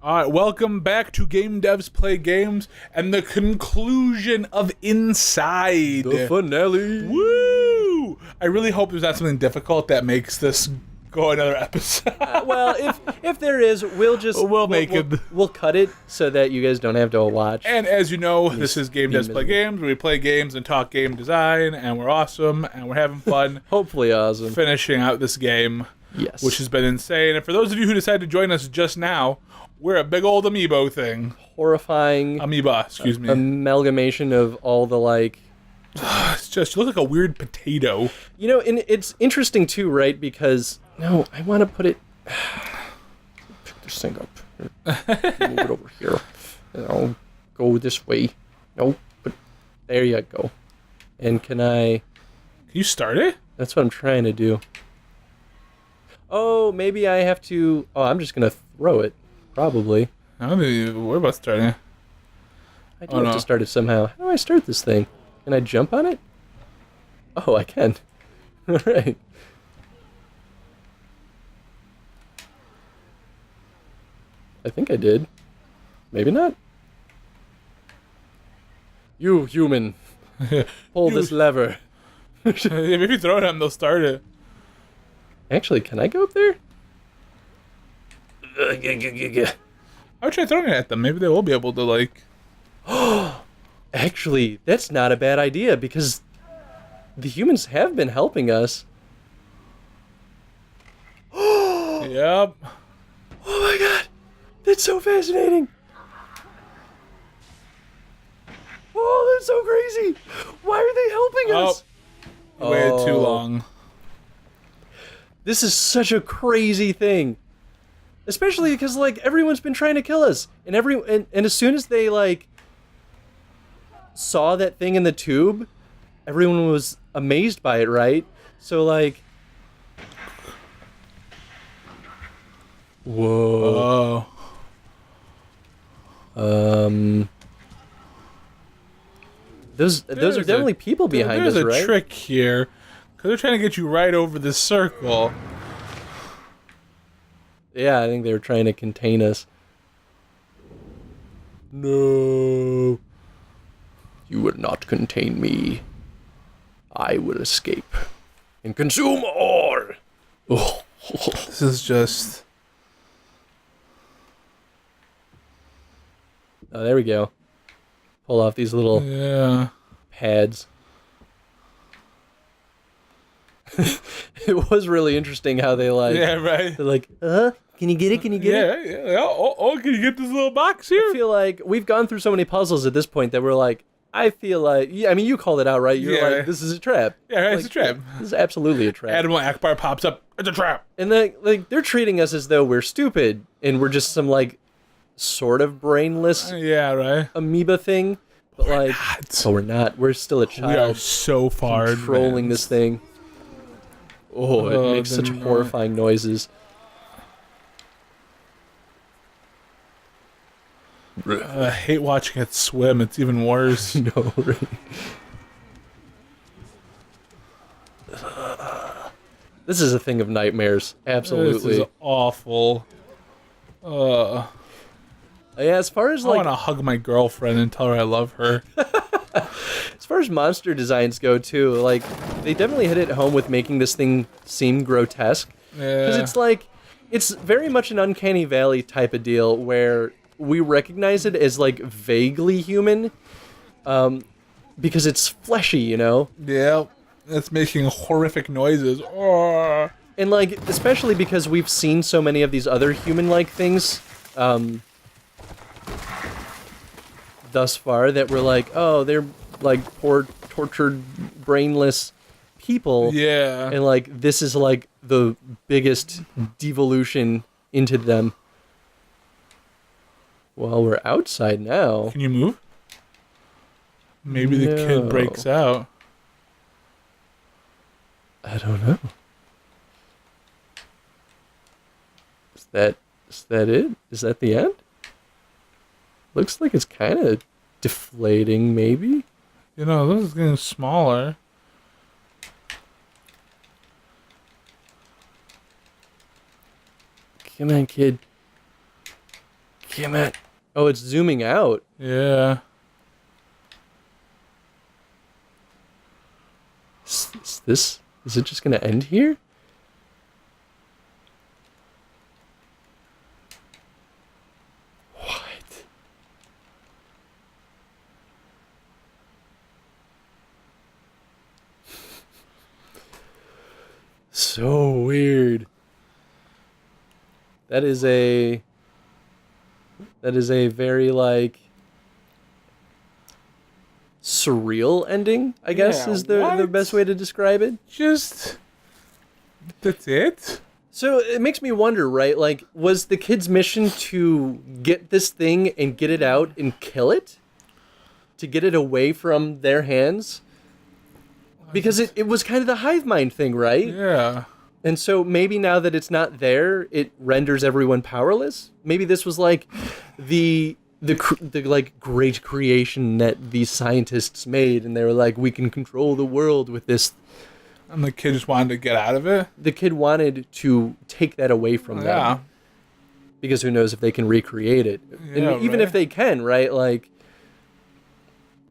All right, welcome back to Game Devs Play Games and the conclusion of Inside. The finale. Woo! I really hope there's not something difficult that makes this go another episode. Well, if there is, we'll cut it so that you guys don't have to watch. And as you know, this is Game Devs Play Games, where we play games and talk game design, and we're awesome, and we're having fun. Hopefully awesome. Finishing out this game. Yes. Which has been insane. And for those of you who decided to join us just now, we're a big old amiibo thing. Horrifying. Amoeba, excuse me. Amalgamation of all the, like... It's just, you look like a weird potato. You know, and it's interesting, too, right? Because, no, I want to put it... Pick this thing up. Move it over here. And I'll go this way. No, but there you go. And can you start it? That's what I'm trying to do. Oh, maybe I have to... Oh, I'm just going to throw it. Probably. I don't think we're about starting. I do have to start it somehow. How do I start this thing? Can I jump on it? Oh, I can. Alright. I think I did. Maybe not. You, human. Pull this lever. If you throw it at them, they'll start it. Actually, can I go up there? I would try throwing it at them. Maybe they will be able to, like... Actually, that's not a bad idea, because the humans have been helping us. Yep. Oh my god! That's so fascinating! Oh, that's so crazy! Why are they helping us? You waited too long. This is such a crazy thing. Especially because, like, everyone's been trying to kill us. And as soon as they, like, saw that thing in the tube, everyone was amazed by it, right? So, like... Whoa. Those are definitely people behind us, right? There's a trick here. Because they're trying to get you right over this circle. Yeah, I think they were trying to contain us. No. You will not contain me. I will escape. And consume all. Oh. This is just... Oh, there we go. Pull off these little pads. It was really interesting how they like... Yeah, right. They're like, can you get it? Can you get it? Yeah. Oh, can you get this little box here? I feel like we've gone through so many puzzles at this point that we're like, I feel like... Yeah, I mean, you called it out, right? You're like, this is a trap. Yeah, right, like, it's a trap. This is absolutely a trap. Admiral Akbar pops up. It's a trap. And they're treating us as though we're stupid and we're just some, like, sort of brainless amoeba thing. But we're not. Oh, we're not. We're still a child. We are so far controlling this thing. Oh, it makes such horrifying noises. I hate watching it swim. It's even worse. No, right? This is a thing of nightmares. Absolutely. This is awful. Yeah, as far as I want to hug my girlfriend and tell her I love her. As far as monster designs go, too, like, they definitely hit it home with making this thing seem grotesque. Because it's like, it's very much an Uncanny Valley type of deal where we recognize it as, like, vaguely human, because it's fleshy, you know? Yeah, it's making horrific noises. Oh. And, like, especially because we've seen so many of these other human-like things, thus far, that we're like, oh, they're, like, poor, tortured, brainless people. Yeah. And, like, this is, like, the biggest devolution into them. Well, we're outside now. Can you move? Maybe the kid breaks out. I don't know. Is that it? Is that the end? Looks like it's kind of deflating, maybe? You know, this is getting smaller. Come on, kid. Damn it. Oh, it's zooming out. Yeah. Is it just going to end here? What? So weird. That is a very, like, surreal ending, I guess, Yeah, is the best way to describe it. Just... That's it? So it makes me wonder, right? Like, was the kid's mission to get this thing and get it out and kill it? To get it away from their hands? Because it was kind of the hive mind thing, right? Yeah. And so maybe now that it's not there, it renders everyone powerless? Maybe this was like the like great creation that these scientists made, and they were like, we can control the world with this. And the kid just wanted to get out of it? The kid wanted to take that away from them. Yeah. Because who knows if they can recreate it. Yeah, and even right. if they can, right? Like,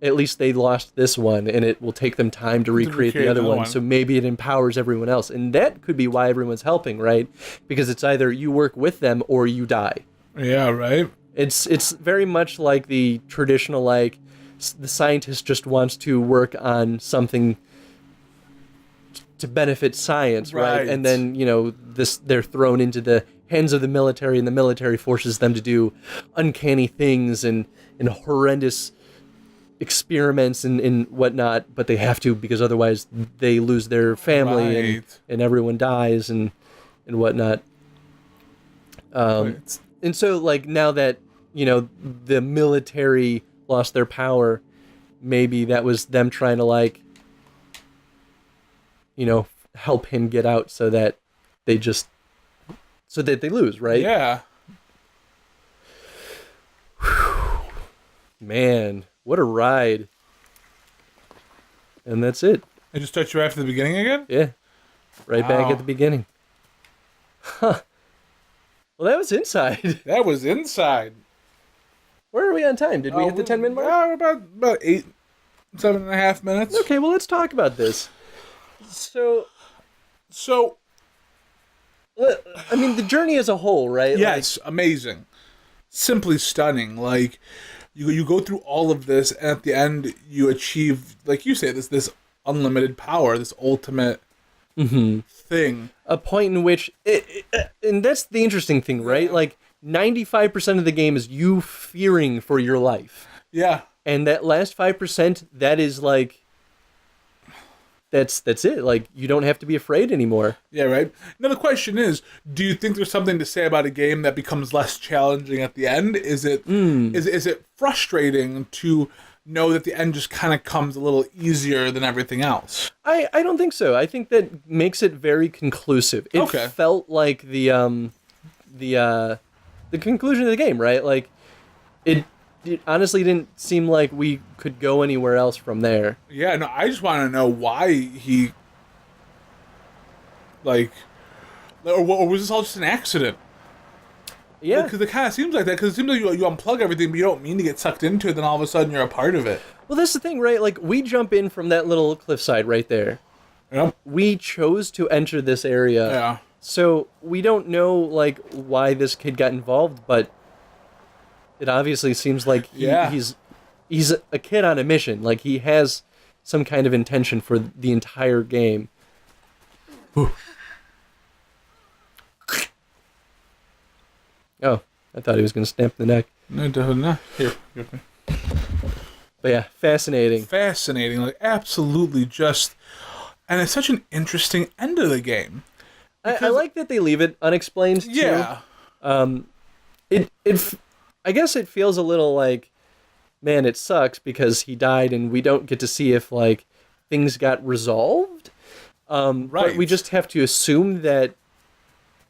at least they lost this one, and it will take them time to recreate the other one. So maybe it empowers everyone else. And that could be why everyone's helping, right? Because it's either you work with them or you die. Yeah, right? It's very much like the traditional, like, the scientist just wants to work on something to benefit science, right? And then, you know, they're thrown into the hands of the military, and the military forces them to do uncanny things and horrendous experiments and whatnot, but they have to because otherwise they lose their family and everyone dies and whatnot. And so, like, now that, you know, the military lost their power, maybe that was them trying to, like, you know, help him get out so that they lose, right? Yeah. Man, what a ride. And that's it. It just starts you right from the beginning again? Yeah. Right back Wow. at the beginning. Huh. Well, that was Inside. That was Inside. Where are we on time? Did we hit the 10-minute mark? Yeah, we're about 7.5 minutes. Okay, well, let's talk about this. So, I mean, the journey as a whole, right? Yes, amazing. Simply stunning. Like, you go through all of this, and at the end, you achieve, like you say, this unlimited power, this ultimate thing. A point in which, and that's the interesting thing, right? Like, 95% of the game is you fearing for your life. Yeah. And that last 5%, that is like, that's it. Like, you don't have to be afraid anymore. Yeah, right? Now, the question is, do you think there's something to say about a game that becomes less challenging at the end? Is it is it frustrating to know that the end just kind of comes a little easier than everything else? I don't think so. I think that makes it very conclusive. It felt like the conclusion of the game, right? Like, it honestly didn't seem like we could go anywhere else from there. Yeah, no, I just want to know why he, like, or was this all just an accident? Yeah. Because it kind of seems like that, because it seems like you unplug everything, but you don't mean to get sucked into it, then all of a sudden you're a part of it. Well, that's the thing, right? Like, we jump in from that little cliffside right there. Yep. We chose to enter this area. Yeah. So we don't know, like, why this kid got involved, but it obviously seems like he's a kid on a mission. Like, he has some kind of intention for the entire game. Whew. Oh, I thought he was going to snap the neck. No. Here. But yeah, fascinating. Fascinating. Like, absolutely just... And it's such an interesting end of the game. I like that they leave it unexplained, too. Yeah. I guess it feels a little like, man, it sucks because he died and we don't get to see if, like, things got resolved. Right. But we just have to assume that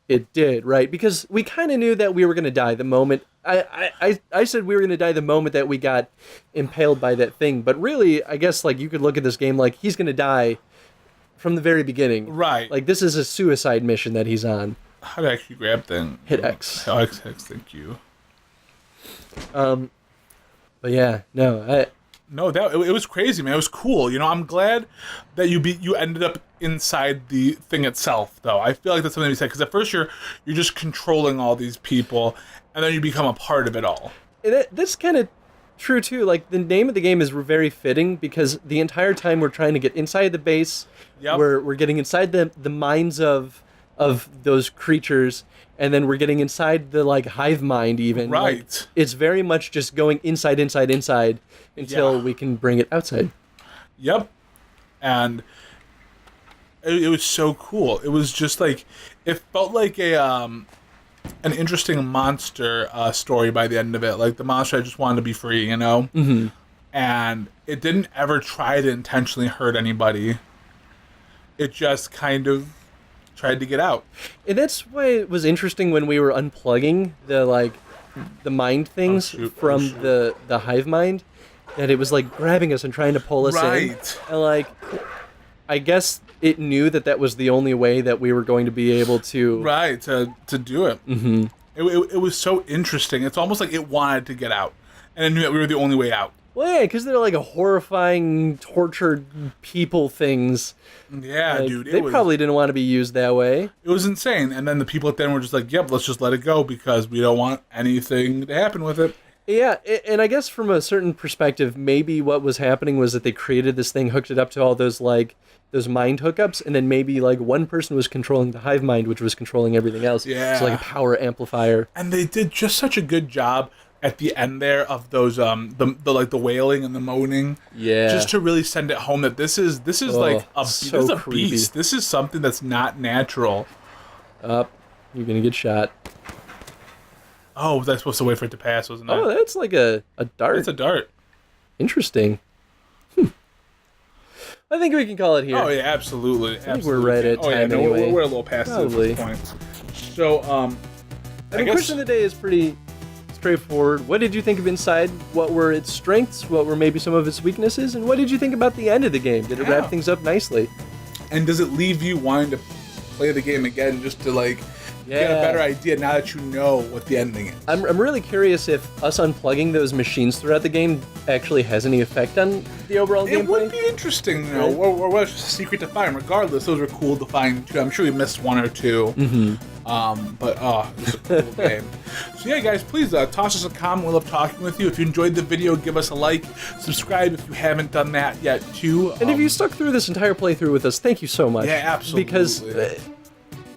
it did, right? Because we kind of knew that we were going to die the moment... I said we were going to die the moment that we got impaled by that thing. But really, I guess, like, you could look at this game like he's going to die from the very beginning. Right. Like, this is a suicide mission that he's on. How to actually grab things? Hit X. X, thank you. But yeah, no, No, it was crazy, man. It was cool. You know, I'm glad that you ended up inside the thing itself, though. I feel like that's something to be said, because at first you're just controlling all these people, and then you become a part of it all. That's kind of true too. Like, the name of the game is very fitting, because the entire time we're trying to get inside the base, we're getting inside the minds of those creatures, and then we're getting inside the like hive mind even. Right. Like, it's very much just going inside until we can bring it outside. Yep. And it was so cool. It was just like, it felt like an interesting monster story by the end of it. Like, the monster just wanted to be free, you know? Mm-hmm. And it didn't ever try to intentionally hurt anybody. It just kind of tried to get out. And that's why it was interesting when we were unplugging the mind things from the hive mind, that it was like grabbing us and trying to pull us in. And like, I guess it knew that was the only way that we were going to be able to to do it. Mm-hmm. It was so interesting. It's almost like it wanted to get out, and it knew that we were the only way out. Well, yeah, because they're like a horrifying, tortured people things. Yeah, like, dude. They probably didn't want to be used that way. It was insane. And then the people at the end were just like, yep, let's just let it go, because we don't want anything to happen with it. Yeah, and I guess from a certain perspective, maybe what was happening was that they created this thing, hooked it up to all those mind hookups, and then maybe like one person was controlling the hive mind, which was controlling everything else. Yeah. So like a power amplifier. And they did just such a good job at the end there of those the wailing and the moaning. Yeah. Just to really send it home that this is like this is a creepy beast. This is something that's not natural. You're gonna get shot. Oh, was I supposed to wait for it to pass, wasn't I? Oh, that's like a dart. It's a dart. Interesting. I think we can call it here. Oh yeah, absolutely. I think we're right at time anyway. We're a little past this point. So, I guess question of the day is pretty straightforward. What did you think of Inside? What were its strengths? What were maybe some of its weaknesses? And what did you think about the end of the game? Did it wrap things up nicely? And does it leave you wanting to play the game again just to like get a better idea now that you know what the ending is? I'm really curious if us unplugging those machines throughout the game actually has any effect on the overall gameplay. It would be interesting, you know, or was just a secret to find. Regardless, those were cool to find too. I'm sure we missed one or two. Mm-hmm. But it was a cool game. So yeah, guys, please toss us a comment. We love talking with you. If you enjoyed the video, give us a like. Subscribe if you haven't done that yet, too. And if you stuck through this entire playthrough with us, thank you so much. Yeah, absolutely. Because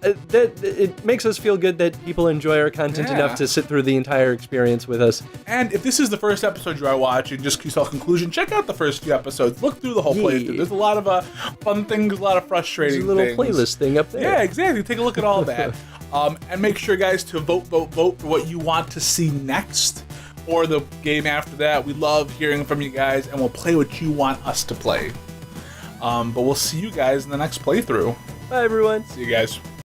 it makes us feel good that people enjoy our content enough to sit through the entire experience with us. And if this is the first episode you are watching, just yourself conclusion, check out the first few episodes. Look through the whole playthrough. There's a lot of fun things, a lot of frustrating things. There's a little playlist thing up there. Yeah, exactly. Take a look at all that. And make sure, guys, to vote for what you want to see next or the game after that. We love hearing from you guys, and we'll play what you want us to play. But we'll see you guys in the next playthrough. Bye, everyone. See you guys.